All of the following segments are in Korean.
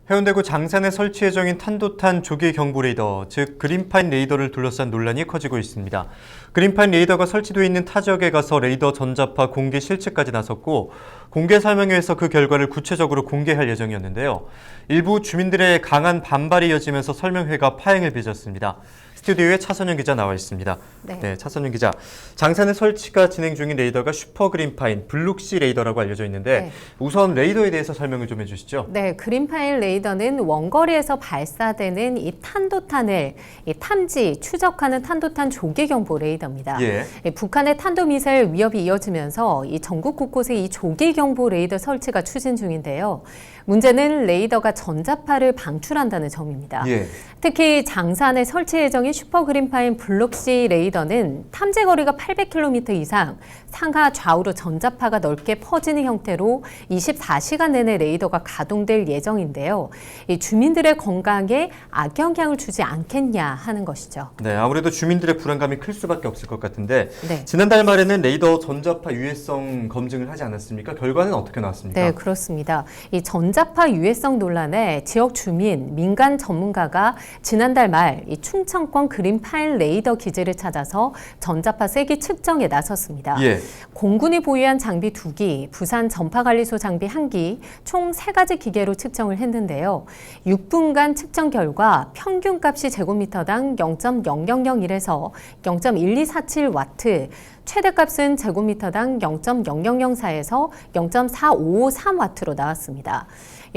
해운대구 장산에 설치 예정인 탄도탄 조기 경보 레이더, 즉 그린파인 레이더를 둘러싼 논란이 커지고 있습니다. 그린파인 레이더가 설치되어 있는 타 지역에 가서 레이더 전자파 공개 실측까지 나섰고 공개 설명회에서 그 결과를 구체적으로 공개할 예정이었는데요. 일부 주민들의 강한 반발이 이어지면서 설명회가 파행을 빚었습니다. 스튜디오에 차선영 기자 나와 있습니다. 네, 차선영 기자. 장산에 설치가 진행 중인 레이더가 슈퍼 그린파인 블룩시 레이더라고 알려져 있는데 우선 레이더에 대해서 설명을 좀 해주시죠. 네, 그린파인 레이더는 원거리에서 발사되는 이 탄도탄을 탐지, 추적하는 탄도탄 조기 경보 레이더입니다. 북한의 탄도미사일 위협이 이어지면서 이 전국 곳곳에 이 조기 경보 레이더 설치가 추진 중인데요. 문제는 레이더가 전자파를 방출한다는 점입니다. 특히 장산에 설치 예정인 슈퍼 그린파인 블록시 레이더는 탐지 거리가 800km 이상, 상하 좌우로 전자파가 넓게 퍼지는 형태로 24시간 내내 레이더가 가동될 예정인데요. 이 주민들의 건강에 악영향을 주지 않겠냐 하는 것이죠. 네, 아무래도 주민들의 불안감이 클 수밖에 없을 것 같은데 지난달 말에는 레이더 전자파 유해성 검증을 하지 않았습니까? 결과는 어떻게 나왔습니까? 네, 그렇습니다. 이 전자파 유해성 논란에 지역 주민, 민간 전문가가 지난달 말 이 충청권 그린파인 레이더 기지를 찾아서 전자파 세기 측정에 나섰습니다. 공군이 보유한 장비 2기, 부산 전파관리소 장비 1기, 총 3가지 기계로 측정을 했는데요. 6분간 측정 결과 평균값이 제곱미터당 0.0001에서 0.1247와트, 최대값은 제곱미터당 0.0004에서 0.4553와트로 나왔습니다.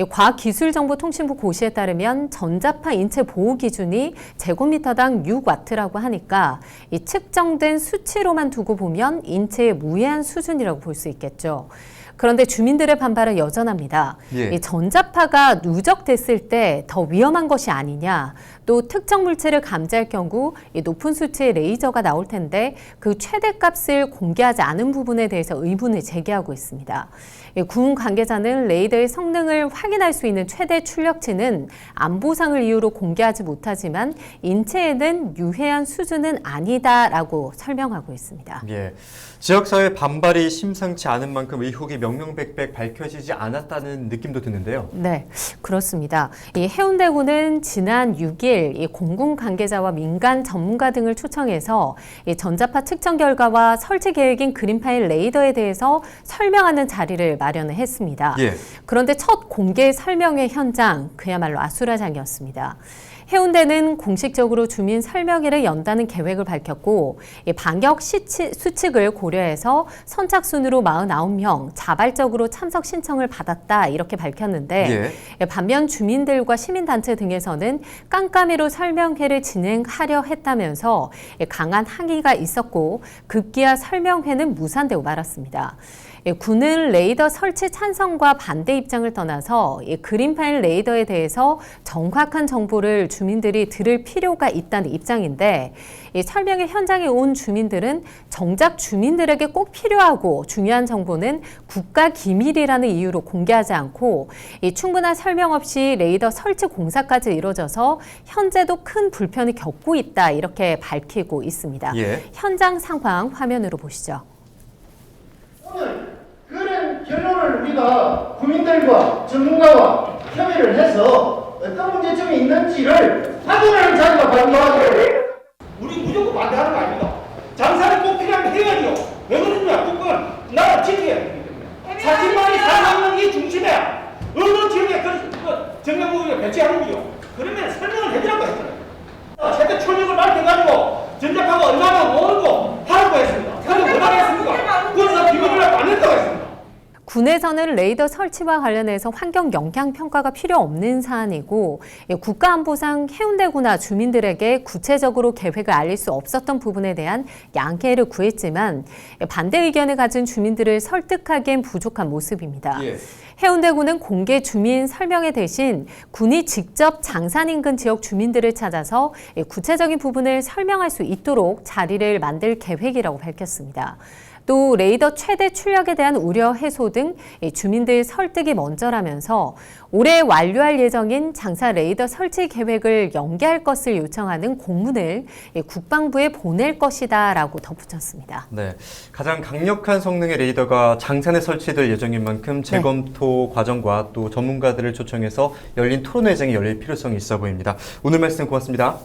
과학기술정보통신부 고시에 따르면 전자파 인체 보호 기준이 제곱미터당 6와트라고 하니까 이 측정된 수치로만 두고 보면 인체에 무해한 수준이라고 볼 수 있겠죠. 그런데 주민들의 반발은 여전합니다. 이 전자파가 누적됐을 때 더 위험한 것이 아니냐, 또 특정 물체를 감지할 경우 이 높은 수치의 레이저가 나올 텐데 그 최대값을 공개하지 않은 부분에 대해서 의문을 제기하고 있습니다. 군 관계자는 레이더의 성능을 확인할 수 있는 최대 출력치는 안보상을 이유로 공개하지 못하지만 인체에는 유해한 수준은 아니다라고 설명하고 있습니다. 지역사회 반발이 심상치 않은 만큼 의혹이 명명백백 밝혀지지 않았다는 느낌도 드는데요. 네, 그렇습니다. 이 해운대구는 지난 6일 이 공군 관계자와 민간 전문가 등을 초청해서 이 전자파 측정 결과와 설치 계획인 그린파인 레이더에 대해서 설명하는 자리를 마련을 했습니다. 그런데 첫 공개 설명회 현장, 그야말로 아수라장이었습니다. 해운대는 공식적으로 주민 설명회를 연다는 계획을 밝혔고 방역 수칙을 고려해서 선착순으로 49명 자발적으로 참석 신청을 받았다 이렇게 밝혔는데 반면 주민들과 시민단체 등에서는 깜깜이로 설명회를 진행하려 했다면서 강한 항의가 있었고 급기야 설명회는 무산되고 말았습니다. 군은 레이더 설치 찬성과 반대 입장을 떠나서 그린파인 레이더에 대해서 정확한 정보를 주민들이 들을 필요가 있다는 입장인데 설명회 현장에 온 주민들은 정작 주민들에게 꼭 필요하고 중요한 정보는 국가 기밀이라는 이유로 공개하지 않고 충분한 설명 없이 레이더 설치 공사까지 이루어져서 현재도 큰 불편을 겪고 있다 이렇게 밝히고 있습니다. 현장 상황 화면으로 보시죠. 오늘 그런 결론을 우리가 국민들과 전문가와 협의를 해서 어떤 문제점이 있는지를 확인하는 자리가 바로 나와요. 우리 무조건 반대하는 거 아닙니다. 장사는 꼭 필요한 해야죠. 왜 그러냐? 국가는 나라 지켜야 되기 때문에. 40만이 살아가는 이 중심에 어느 지역에 정경부를 배치하는 거죠. 그러면 설명을 해주라고 했잖아요. 최대 출력을 밝혀가지고 전자파가 얼마나 오르고 하라고 했습니다. 그런데 뭐라고 했습니까? 그래서 비밀을 안 했다고 했습니다. 군에서는 레이더 설치와 관련해서 환경 영향 평가가 필요 없는 사안이고 국가안보상 해운대구나 주민들에게 구체적으로 계획을 알릴 수 없었던 부분에 대한 양해를 구했지만 반대 의견을 가진 주민들을 설득하기엔 부족한 모습입니다. 해운대구는 공개 주민 설명회 대신 군이 직접 장산 인근 지역 주민들을 찾아서 구체적인 부분을 설명할 수 있도록 자리를 만들 계획이라고 밝혔습니다. 또 레이더 최대 출력에 대한 우려 해소 등 주민들 설득이 먼저라면서 올해 완료할 예정인 장사 레이더 설치 계획을 연기할 것을 요청하는 공문을 국방부에 보낼 것이다라고 덧붙였습니다. 네, 가장 강력한 성능의 레이더가 장산에 설치될 예정인 만큼 재검토 과정과 또 전문가들을 초청해서 열린 토론회장이 열릴 필요성이 있어 보입니다. 오늘 말씀 고맙습니다.